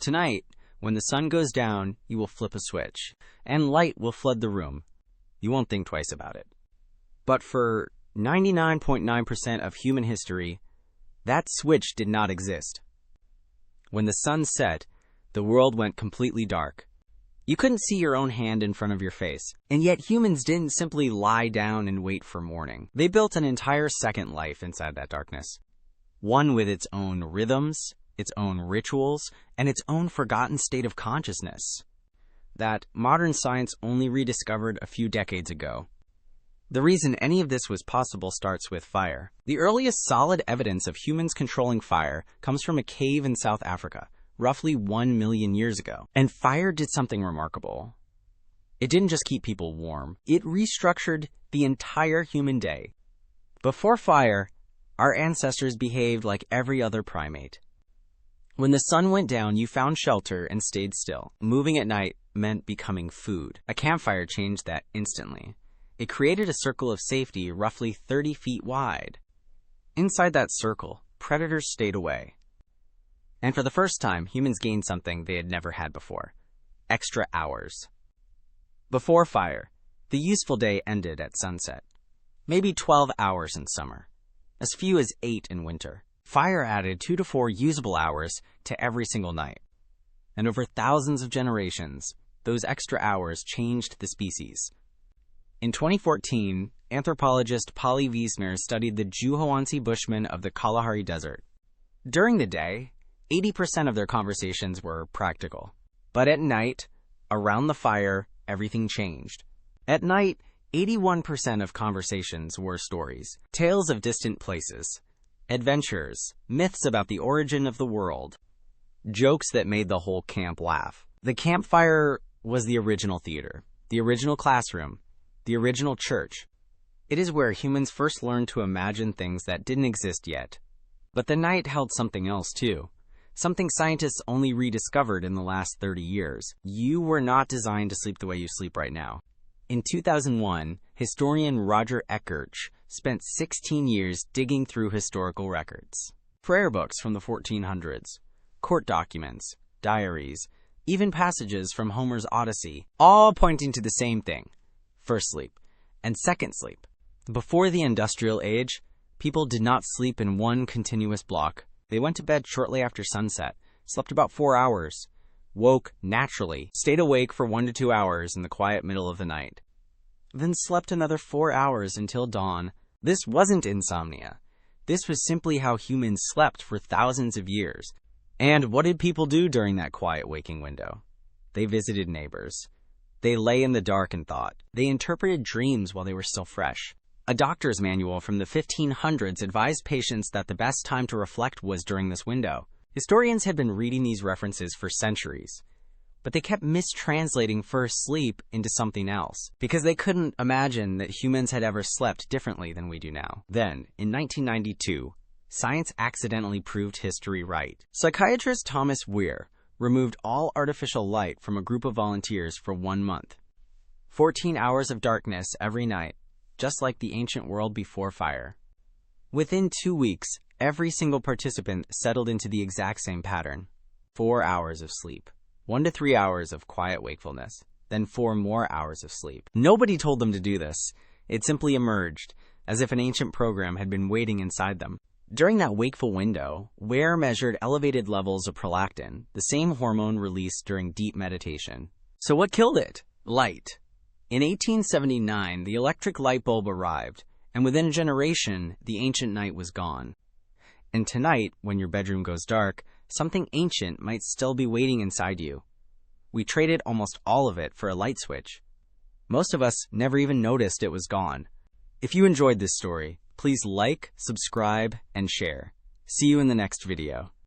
Tonight, when the sun goes down, you will flip a switch, and light will flood the room. You won't think twice about it. But for 99.9% of human history, that switch did not exist. When the sun set, the world went completely dark. You couldn't see your own hand in front of your face. And yet humans didn't simply lie down and wait for morning. They built an entire second life inside that darkness. One with its own rhythms, its own rituals, and its own forgotten state of consciousness that modern science only rediscovered a few decades ago. The reason any of this was possible starts with fire. The earliest solid evidence of humans controlling fire comes from a cave in South Africa, roughly 1 million years ago. And fire did something remarkable. It didn't just keep people warm, it restructured the entire human day. Before fire, our ancestors behaved like every other primate. When the sun went down, you found shelter and stayed still. Moving at night meant becoming food. A campfire changed that instantly. It created a circle of safety roughly 30 feet wide. Inside that circle, predators stayed away. And for the first time, humans gained something they had never had before: extra hours. Before fire, the useful day ended at sunset. Maybe 12 hours in summer. As few as 8 in winter. Fire added 2 to 4 usable hours to every single night. And over thousands of generations, those extra hours changed the species. In 2014, anthropologist Polly Wiesner studied the Juhoansi Bushmen of the Kalahari Desert. During the day, 80% of their conversations were practical. But at night, around the fire, everything changed. At night, 81% of conversations were stories, tales of distant places, adventures, myths about the origin of the world, jokes that made the whole camp laugh. The campfire was the original theater, the original classroom, the original church. It is where humans first learned to imagine things that didn't exist yet. But the night held something else too. Something scientists only rediscovered in the last 30 years. You were not designed to sleep the way you sleep right now. In 2001, historian Roger Eckertz spent 16 years digging through historical records. Prayer books from the 1400s, court documents, diaries, even passages from Homer's Odyssey, all pointing to the same thing: first sleep and second sleep. Before the industrial age, people did not sleep in one continuous block. They went to bed shortly after sunset, slept about 4 hours, woke naturally, stayed awake for 1 to 2 hours in the quiet middle of the night, then slept another 4 hours until dawn. This wasn't insomnia. This was simply how humans slept for thousands of years. And what did people do during that quiet waking window? They visited neighbors. They lay in the dark and thought. They interpreted dreams while they were still fresh. A doctor's manual from the 1500s advised patients that the best time to reflect was during this window. Historians had been reading these references for centuries, but they kept mistranslating first sleep into something else, because they couldn't imagine that humans had ever slept differently than we do now. Then, in 1992, science accidentally proved history right. Psychiatrist Thomas Weir removed all artificial light from a group of volunteers for 1 month. 14 hours of darkness every night, just like the ancient world before fire. Within 2 weeks, every single participant settled into the exact same pattern. 4 hours of sleep, 1 to 3 hours of quiet wakefulness, then 4 more hours of sleep. Nobody told them to do this. It simply emerged, as if an ancient program had been waiting inside them. During that wakeful window, Weir measured elevated levels of prolactin, the same hormone released during deep meditation. So what killed it? Light. In 1879, the electric light bulb arrived, and within a generation, the ancient night was gone. And tonight, when your bedroom goes dark, something ancient might still be waiting inside you. We traded almost all of it for a light switch. Most of us never even noticed it was gone. If you enjoyed this story, please like, subscribe, and share. See you in the next video.